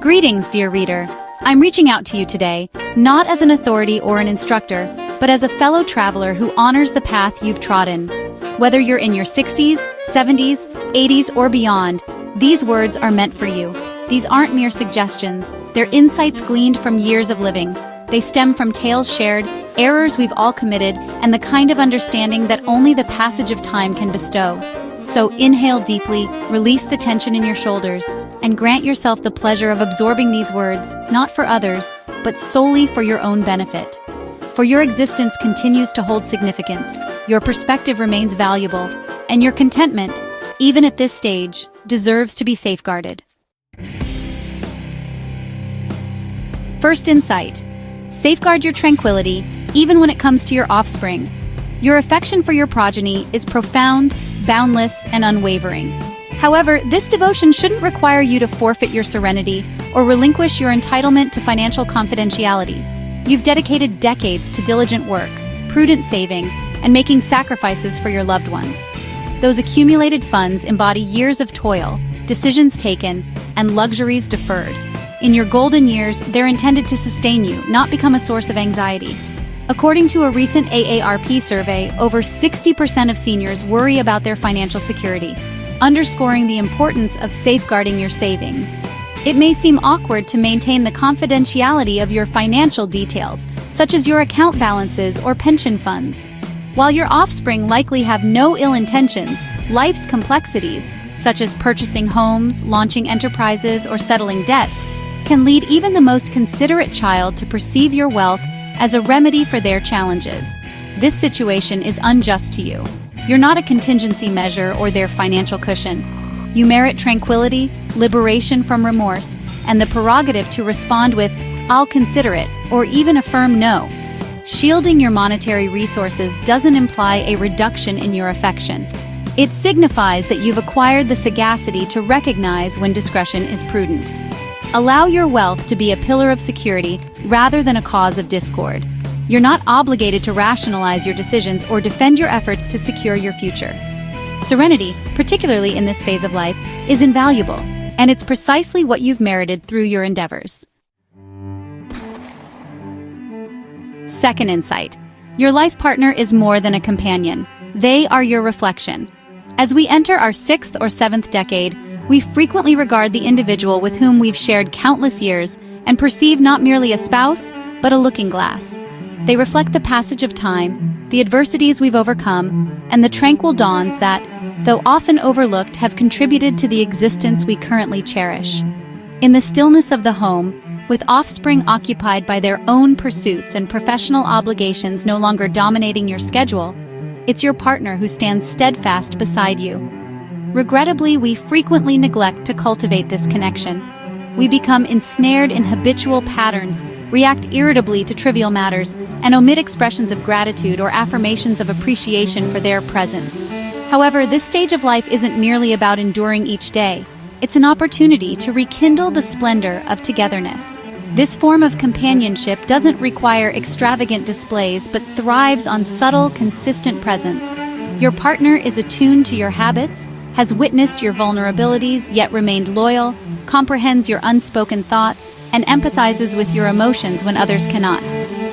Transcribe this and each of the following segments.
Greetings, dear reader. I'm reaching out to you today, not as an authority or an instructor, but as a fellow traveler who honors the path you've trodden. Whether you're in your 60s, 70s, 80s, or beyond, these words are meant for you. These aren't mere suggestions, they're insights gleaned from years of living. They stem from tales shared, errors we've all committed, and the kind of understanding that only the passage of time can bestow. So inhale deeply, release the tension in your shoulders, and grant yourself the pleasure of absorbing these words, not for others, but solely for your own benefit. For your existence continues to hold significance, your perspective remains valuable, and your contentment, even at this stage, deserves to be safeguarded. First insight. Safeguard your tranquility, even when it comes to your offspring. Your affection for your progeny is profound, boundless, and unwavering. However, this devotion shouldn't require you to forfeit your serenity or relinquish your entitlement to financial confidentiality. You've dedicated decades to diligent work, prudent saving, and making sacrifices for your loved ones. Those accumulated funds embody years of toil, decisions taken, and luxuries deferred. In your golden years, they're intended to sustain you, not become a source of anxiety. According to a recent AARP survey, over 60% of seniors worry about their financial security, underscoring the importance of safeguarding your savings. It may seem awkward to maintain the confidentiality of your financial details, such as your account balances or pension funds. While your offspring likely have no ill intentions, life's complexities, such as purchasing homes, launching enterprises, or settling debts, can lead even the most considerate child to perceive your wealth as a remedy for their challenges. This situation is unjust to you. You're not a contingency measure or their financial cushion. You merit tranquility, liberation from remorse, and the prerogative to respond with, "I'll consider it," or even a firm no. Shielding your monetary resources doesn't imply a reduction in your affection. It signifies that you've acquired the sagacity to recognize when discretion is prudent. Allow your wealth to be a pillar of security rather than a cause of discord. You're not obligated to rationalize your decisions or defend your efforts to secure your future. Serenity, particularly in this phase of life, is invaluable, and it's precisely what you've merited through your endeavors. Second insight. Your life partner is more than a companion. They are your reflection. As we enter our 6th or 7th decade, we frequently regard the individual with whom we've shared countless years and perceive not merely a spouse, but a looking glass. They reflect the passage of time, the adversities we've overcome, and the tranquil dawns that, though often overlooked, have contributed to the existence we currently cherish. In the stillness of the home, with offspring occupied by their own pursuits and professional obligations no longer dominating your schedule, it's your partner who stands steadfast beside you. Regrettably, we frequently neglect to cultivate this connection. We become ensnared in habitual patterns, react irritably to trivial matters, and omit expressions of gratitude or affirmations of appreciation for their presence. However, this stage of life isn't merely about enduring each day. It's an opportunity to rekindle the splendor of togetherness. This form of companionship doesn't require extravagant displays, but thrives on subtle, consistent presence. Your partner is attuned to your habits, has witnessed your vulnerabilities yet remained loyal, comprehends your unspoken thoughts, and empathizes with your emotions when others cannot.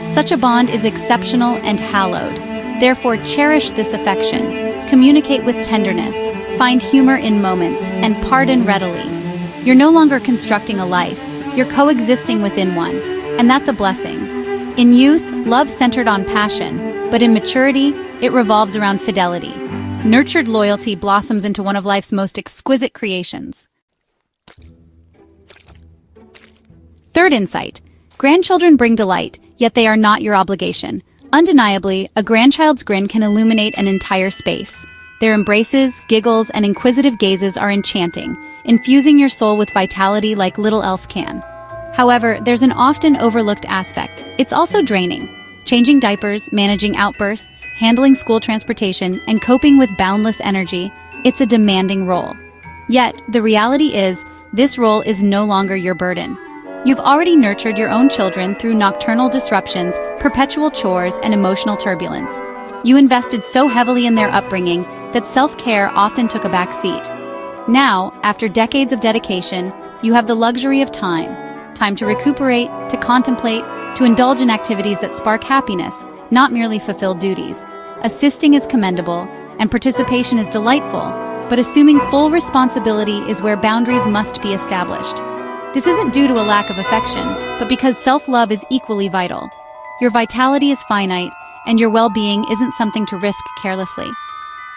Such a bond is exceptional and hallowed. Therefore, cherish this affection. Communicate with tenderness, find humor in moments, and pardon readily. You're no longer constructing a life, you're coexisting within one, and that's a blessing. In youth, love centered on passion, but in maturity, it revolves around fidelity. Nurtured loyalty blossoms into one of life's most exquisite creations. Third insight. Grandchildren bring delight, yet they are not your obligation. Undeniably, a grandchild's grin can illuminate an entire space. Their embraces, giggles, and inquisitive gazes are enchanting, infusing your soul with vitality like little else can. However, there's an often overlooked aspect. It's also draining. Changing diapers, managing outbursts, handling school transportation, and coping with boundless energy, it's a demanding role. Yet, the reality is, this role is no longer your burden. You've already nurtured your own children through nocturnal disruptions, perpetual chores, and emotional turbulence. You invested so heavily in their upbringing that self-care often took a back seat. Now, after decades of dedication, you have the luxury of time. Time to recuperate, to contemplate, to indulge in activities that spark happiness, not merely fulfill duties. Assisting is commendable, and participation is delightful, but assuming full responsibility is where boundaries must be established. This isn't due to a lack of affection, but because self-love is equally vital. Your vitality is finite, and your well-being isn't something to risk carelessly.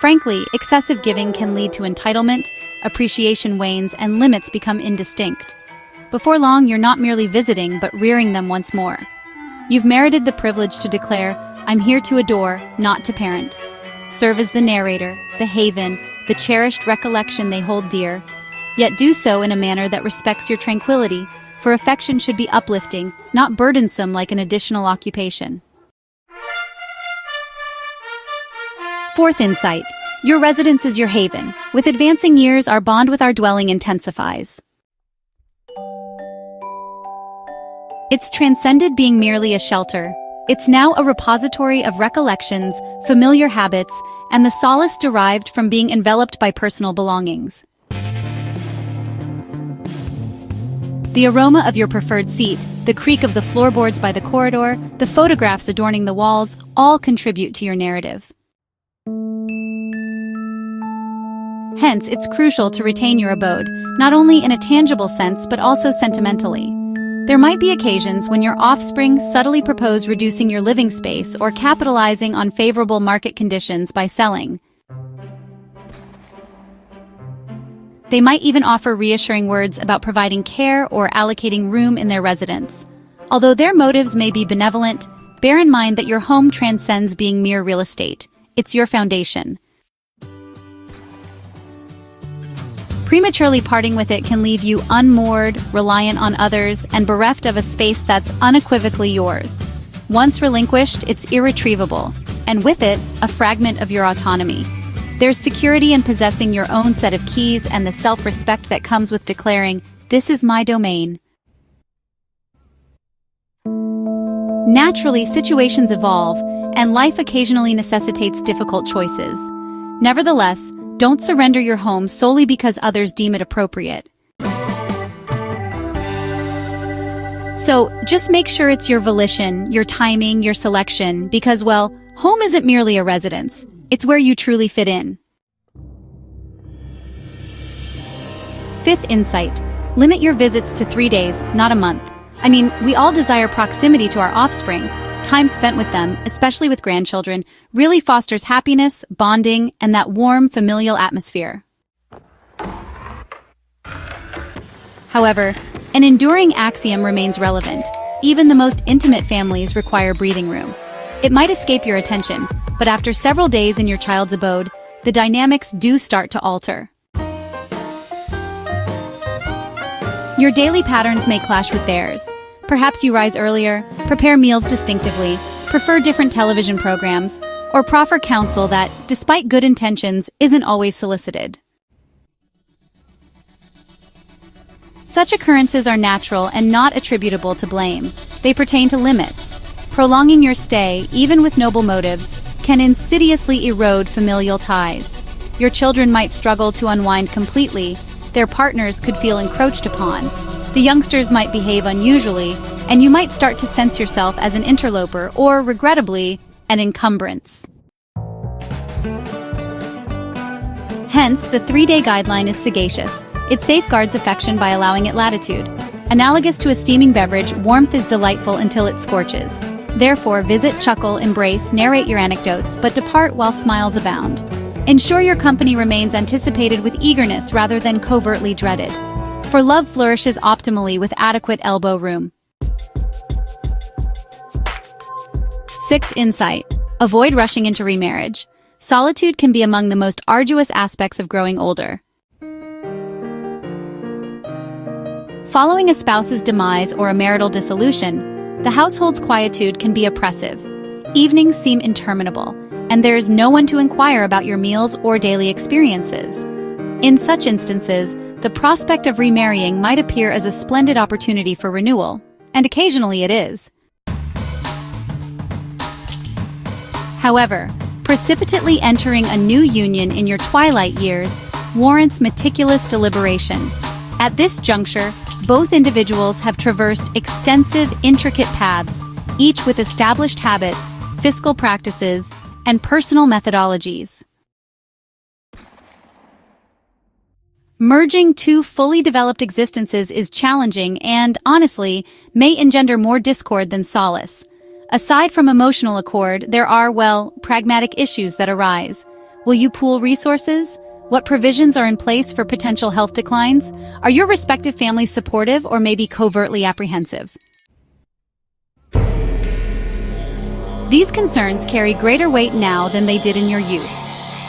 Frankly, excessive giving can lead to entitlement, appreciation wanes, and limits become indistinct. Before long, you're not merely visiting, but rearing them once more. You've merited the privilege to declare, "I'm here to adore, not to parent." Serve as the narrator, the haven, the cherished recollection they hold dear. Yet do so in a manner that respects your tranquility, for affection should be uplifting, not burdensome like an additional occupation. Fourth insight. Your residence is your haven. With advancing years, our bond with our dwelling intensifies. It's transcended being merely a shelter. It's now a repository of recollections, familiar habits, and the solace derived from being enveloped by personal belongings. The aroma of your preferred seat, the creak of the floorboards by the corridor, the photographs adorning the walls, all contribute to your narrative. Hence, it's crucial to retain your abode, not only in a tangible sense but also sentimentally. There might be occasions when your offspring subtly propose reducing your living space or capitalizing on favorable market conditions by selling. They might even offer reassuring words about providing care or allocating room in their residence. Although their motives may be benevolent, bear in mind that your home transcends being mere real estate. It's your foundation. Prematurely parting with it can leave you unmoored, reliant on others, and bereft of a space that's unequivocally yours. Once relinquished, it's irretrievable, and with it, a fragment of your autonomy. There's security in possessing your own set of keys and the self-respect that comes with declaring, "This is my domain." Naturally, situations evolve, and life occasionally necessitates difficult choices. Nevertheless, don't surrender your home solely because others deem it appropriate. So, just make sure it's your volition, your timing, your selection, because, well, home isn't merely a residence. It's where you truly fit in. Fifth insight. Limit your visits to 3 days, not a month. I mean, we all desire proximity to our offspring. Time spent with them, especially with grandchildren, really fosters happiness, bonding, and that warm, familial atmosphere. However, an enduring axiom remains relevant. Even the most intimate families require breathing room. It might escape your attention, but after several days in your child's abode, the dynamics do start to alter. Your daily patterns may clash with theirs. Perhaps you rise earlier, prepare meals distinctively, prefer different television programs, or proffer counsel that, despite good intentions, isn't always solicited. Such occurrences are natural and not attributable to blame. They pertain to limits. Prolonging your stay, even with noble motives, can insidiously erode familial ties. Your children might struggle to unwind completely, their partners could feel encroached upon, the youngsters might behave unusually, and you might start to sense yourself as an interloper or, regrettably, an encumbrance. Hence, the 3-day guideline is sagacious. It safeguards affection by allowing it latitude. Analogous to a steaming beverage, warmth is delightful until it scorches. Therefore, visit, chuckle, embrace, narrate your anecdotes, but depart while smiles abound. Ensure your company remains anticipated with eagerness rather than covertly dreaded. For love flourishes optimally with adequate elbow room. Sixth insight. Avoid rushing into remarriage. Solitude can be among the most arduous aspects of growing older. Following a spouse's demise or a marital dissolution, the household's quietude can be oppressive. Evenings seem interminable, and there is no one to inquire about your meals or daily experiences. In such instances, the prospect of remarrying might appear as a splendid opportunity for renewal, and occasionally it is. However, precipitately entering a new union in your twilight years warrants meticulous deliberation. At this juncture, both individuals have traversed extensive, intricate paths, each with established habits, fiscal practices, and personal methodologies. Merging two fully developed existences is challenging and, honestly, may engender more discord than solace. Aside from emotional accord, there are, pragmatic issues that arise. Will you pool resources? What provisions are in place for potential health declines? Are your respective families supportive or maybe covertly apprehensive? These concerns carry greater weight now than they did in your youth.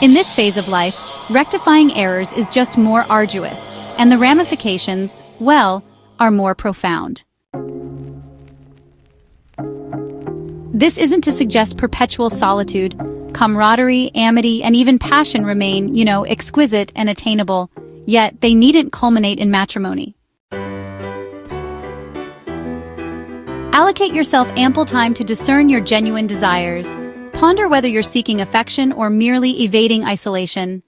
In this phase of life, rectifying errors is just more arduous, and the ramifications, are more profound. This isn't to suggest perpetual solitude. Camaraderie, amity, and even passion remain, exquisite and attainable, yet they needn't culminate in matrimony. Allocate yourself ample time to discern your genuine desires. Ponder whether you're seeking affection or merely evading isolation.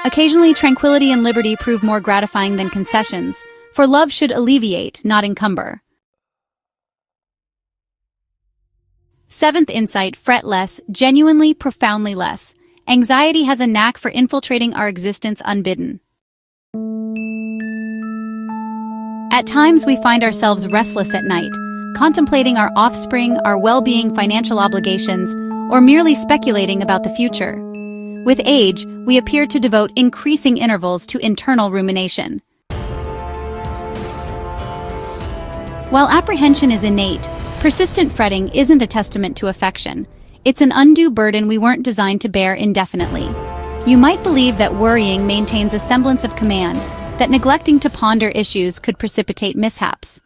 Occasionally, tranquility and liberty prove more gratifying than concessions, for love should alleviate, not encumber. Seventh insight: fret less, genuinely, profoundly less. Anxiety has a knack for infiltrating our existence unbidden. At times, we find ourselves restless at night, contemplating our offspring, our well-being, financial obligations, or merely speculating about the future. With age, we appear to devote increasing intervals to internal rumination. While apprehension is innate, persistent fretting isn't a testament to affection. It's an undue burden we weren't designed to bear indefinitely. You might believe that worrying maintains a semblance of command, that neglecting to ponder issues could precipitate mishaps.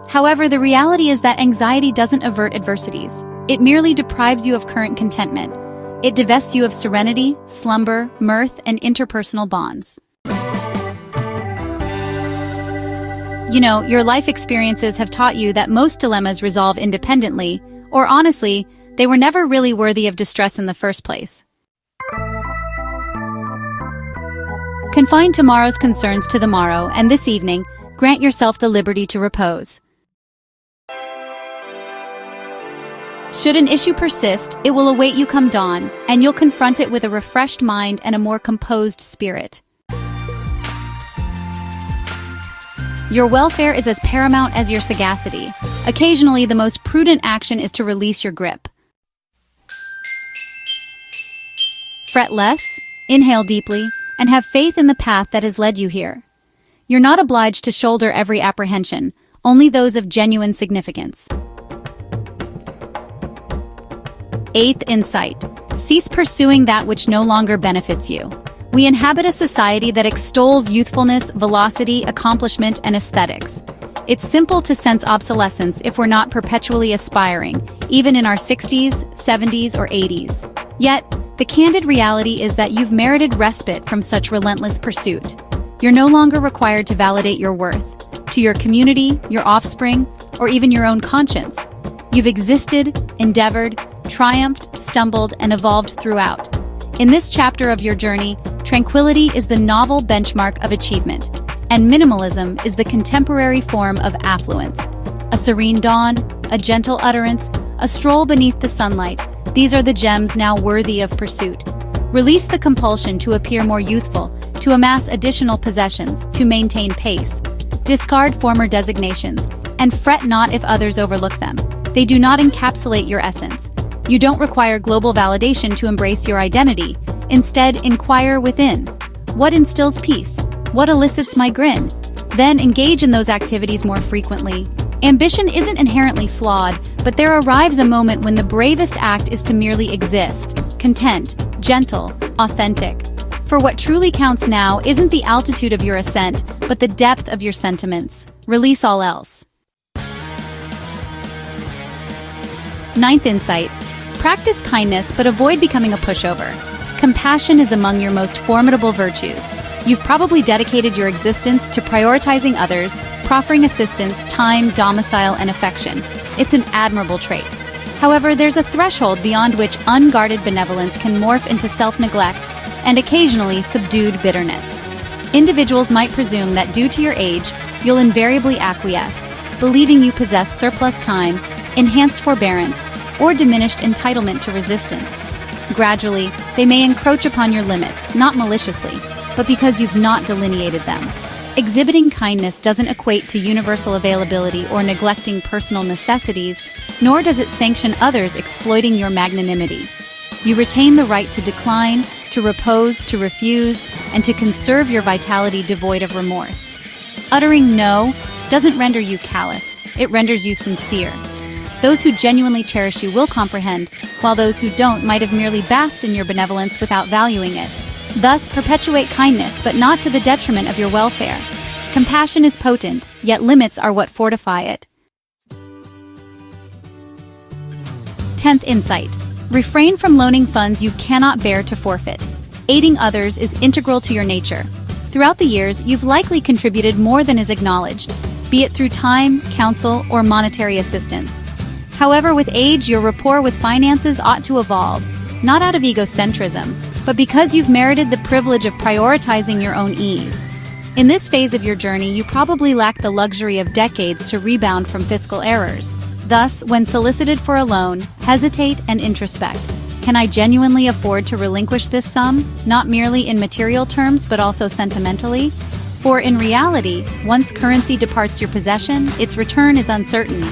However, the reality is that anxiety doesn't avert adversities. It merely deprives you of current contentment. It divests you of serenity, slumber, mirth, and interpersonal bonds. Your life experiences have taught you that most dilemmas resolve independently, or honestly, they were never really worthy of distress in the first place. Confine tomorrow's concerns to the morrow, and this evening, grant yourself the liberty to repose. Should an issue persist, it will await you come dawn, and you'll confront it with a refreshed mind and a more composed spirit. Your welfare is as paramount as your sagacity. Occasionally, the most prudent action is to release your grip. Fret less, inhale deeply, and have faith in the path that has led you here. You're not obliged to shoulder every apprehension, only those of genuine significance. Eighth insight: cease pursuing that which no longer benefits you. We inhabit a society that extols youthfulness, velocity, accomplishment, and aesthetics. It's simple to sense obsolescence if we're not perpetually aspiring, even in our 60s, 70s, or 80s. Yet, the candid reality is that you've merited respite from such relentless pursuit. You're no longer required to validate your worth to your community, your offspring, or even your own conscience. You've existed, endeavored, triumphed, stumbled, and evolved throughout. In this chapter of your journey, tranquility is the novel benchmark of achievement, and minimalism is the contemporary form of affluence. A serene dawn, a gentle utterance, a stroll beneath the sunlight, these are the gems now worthy of pursuit. Release the compulsion to appear more youthful, to amass additional possessions, to maintain pace. Discard former designations, and fret not if others overlook them. They do not encapsulate your essence. You don't require global validation to embrace your identity. Instead, inquire within. What instills peace? What elicits my grin? Then engage in those activities more frequently. Ambition isn't inherently flawed, but there arrives a moment when the bravest act is to merely exist, content, gentle, authentic. For what truly counts now isn't the altitude of your ascent, but the depth of your sentiments. Release all else. Ninth insight: practice kindness, but avoid becoming a pushover. Compassion is among your most formidable virtues. You've probably dedicated your existence to prioritizing others, proffering assistance, time, domicile, and affection. It's an admirable trait. However, there's a threshold beyond which unguarded benevolence can morph into self-neglect and occasionally subdued bitterness. Individuals might presume that due to your age, you'll invariably acquiesce, believing you possess surplus time, enhanced forbearance, or diminished entitlement to resistance. Gradually, they may encroach upon your limits, not maliciously, but because you've not delineated them. Exhibiting kindness doesn't equate to universal availability or neglecting personal necessities, nor does it sanction others exploiting your magnanimity. You retain the right to decline, to repose, to refuse, and to conserve your vitality devoid of remorse. Uttering no doesn't render you callous, it renders you sincere. Those who genuinely cherish you will comprehend, while those who don't might have merely basked in your benevolence without valuing it. Thus, perpetuate kindness, but not to the detriment of your welfare. Compassion is potent, yet limits are what fortify it. 10th insight. Refrain from loaning funds you cannot bear to forfeit. Aiding others is integral to your nature. Throughout the years, you've likely contributed more than is acknowledged, be it through time, counsel, or monetary assistance. However, with age, your rapport with finances ought to evolve, not out of egocentrism, but because you've merited the privilege of prioritizing your own ease. In this phase of your journey, you probably lack the luxury of decades to rebound from fiscal errors. Thus, when solicited for a loan, hesitate and introspect. Can I genuinely afford to relinquish this sum, not merely in material terms but also sentimentally? For in reality, once currency departs your possession, its return is uncertain.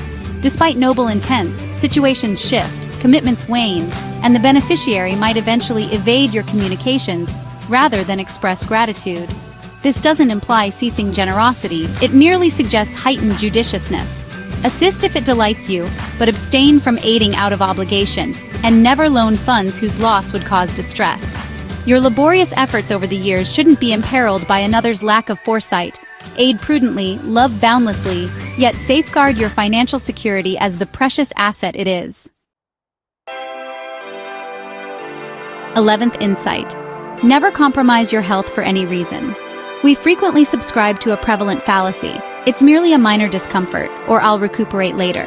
Despite noble intents, situations shift, commitments wane, and the beneficiary might eventually evade your communications rather than express gratitude. This doesn't imply ceasing generosity, it merely suggests heightened judiciousness. Assist if it delights you, but abstain from aiding out of obligation, and never loan funds whose loss would cause distress. Your laborious efforts over the years shouldn't be imperiled by another's lack of foresight. Aid prudently, love boundlessly, yet safeguard your financial security as the precious asset it is. 11th insight. Never compromise your health for any reason. We frequently subscribe to a prevalent fallacy. It's merely a minor discomfort, or I'll recuperate later.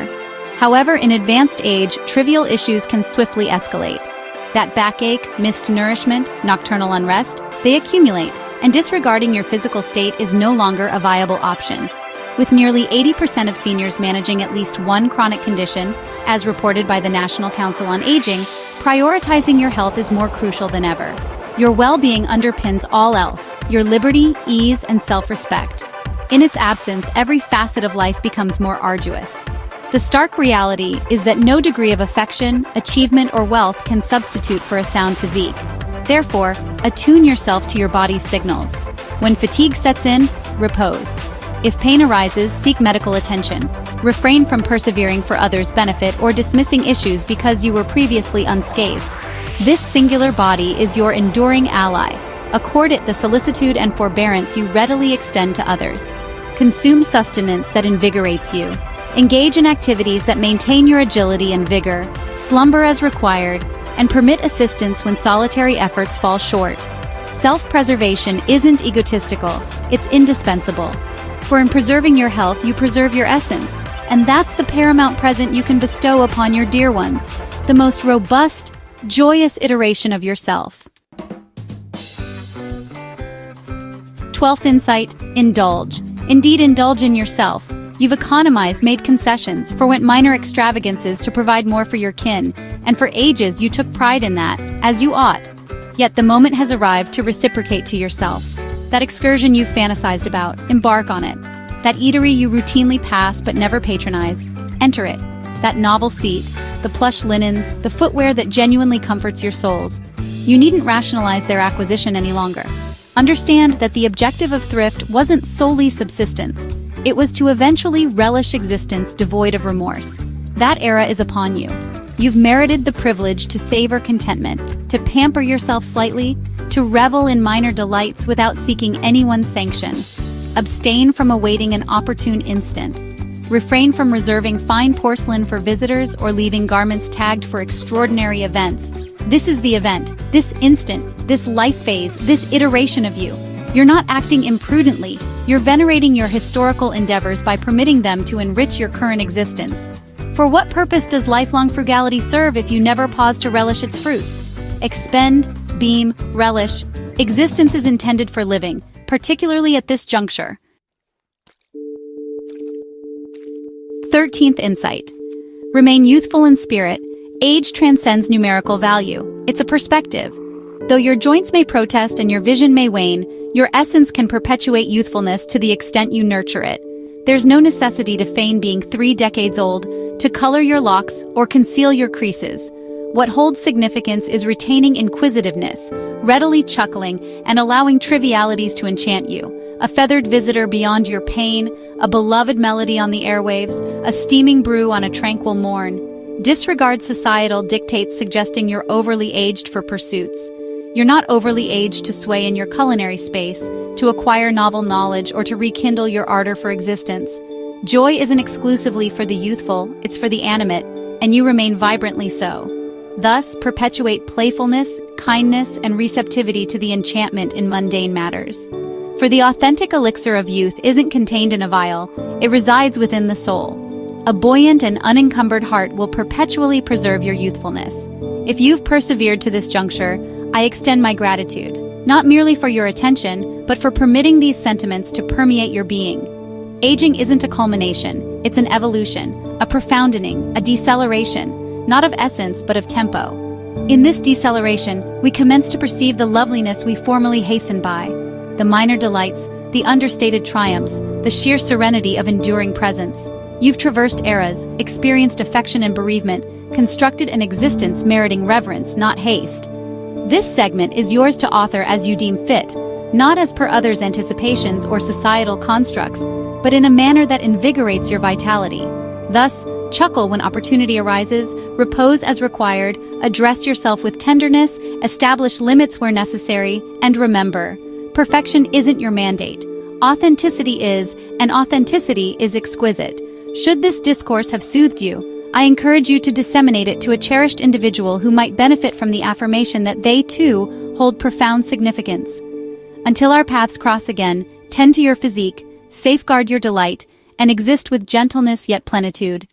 However, in advanced age, trivial issues can swiftly escalate. That backache, missed nourishment, nocturnal unrest, they accumulate, and disregarding your physical state is no longer a viable option. With nearly 80% of seniors managing at least one chronic condition, as reported by the National Council on Aging, prioritizing your health is more crucial than ever. Your well-being underpins all else, your liberty, ease, and self-respect. In its absence, every facet of life becomes more arduous. The stark reality is that no degree of affection, achievement, or wealth can substitute for a sound physique. Therefore, attune yourself to your body's signals. When fatigue sets in, repose. If pain arises, seek medical attention. Refrain from persevering for others' benefit or dismissing issues because you were previously unscathed. This singular body is your enduring ally. Accord it the solicitude and forbearance you readily extend to others. Consume sustenance that invigorates you. Engage in activities that maintain your agility and vigor. Slumber as required, and permit assistance when solitary efforts fall short. Self-preservation isn't egotistical, it's indispensable. For in preserving your health, you preserve your essence, and that's the paramount present you can bestow upon your dear ones, the most robust, joyous iteration of yourself. 12th insight, indulge. Indeed, indulge in yourself. You've economized, made concessions, forwent minor extravagances to provide more for your kin, and for ages you took pride in that, as you ought. Yet the moment has arrived to reciprocate to yourself. That excursion you fantasized about, embark on it. That eatery you routinely pass but never patronize, enter it. That novel seat, the plush linens, the footwear that genuinely comforts your souls. You needn't rationalize their acquisition any longer. Understand that the objective of thrift wasn't solely subsistence. It was to eventually relish existence devoid of remorse. That era is upon you. You've merited the privilege to savor contentment, to pamper yourself slightly, to revel in minor delights without seeking anyone's sanction. Abstain from awaiting an opportune instant. Refrain from reserving fine porcelain for visitors or leaving garments tagged for extraordinary events. This is the event, this instant, this life phase, this iteration of you. You're not acting imprudently, you're venerating your historical endeavors by permitting them to enrich your current existence. For what purpose does lifelong frugality serve if you never pause to relish its fruits? Expend, beam, relish. Existence is intended for living, particularly at this juncture. 13th insight. Remain youthful in spirit. Age transcends numerical value. It's a perspective. Though your joints may protest and your vision may wane, your essence can perpetuate youthfulness to the extent you nurture it. There's no necessity to feign being 3 decades old, to color your locks, or conceal your creases. What holds significance is retaining inquisitiveness, readily chuckling, and allowing trivialities to enchant you. A feathered visitor beyond your pain, a beloved melody on the airwaves, a steaming brew on a tranquil morn. Disregard societal dictates suggesting you're overly aged for pursuits. You're not overly aged to sway in your culinary space, to acquire novel knowledge, or to rekindle your ardor for existence. Joy isn't exclusively for the youthful, it's for the animate, and you remain vibrantly so. Thus, perpetuate playfulness, kindness, and receptivity to the enchantment in mundane matters. For the authentic elixir of youth isn't contained in a vial, it resides within the soul. A buoyant and unencumbered heart will perpetually preserve your youthfulness. If you've persevered to this juncture, I extend my gratitude, not merely for your attention, but for permitting these sentiments to permeate your being. Aging isn't a culmination, it's an evolution, a profoundening, a deceleration, not of essence but of tempo. In this deceleration, we commence to perceive the loveliness we formerly hastened by, the minor delights, the understated triumphs, the sheer serenity of enduring presence. You've traversed eras, experienced affection and bereavement, constructed an existence meriting reverence, not haste. This segment is yours to author as you deem fit, not as per others' anticipations or societal constructs, but in a manner that invigorates your vitality. Thus, chuckle when opportunity arises, repose as required, address yourself with tenderness, establish limits where necessary, and remember, perfection isn't your mandate. Authenticity is, and authenticity is exquisite. Should this discourse have soothed you, I encourage you to disseminate it to a cherished individual who might benefit from the affirmation that they, too, hold profound significance. Until our paths cross again, tend to your physique, safeguard your delight, and exist with gentleness yet plenitude.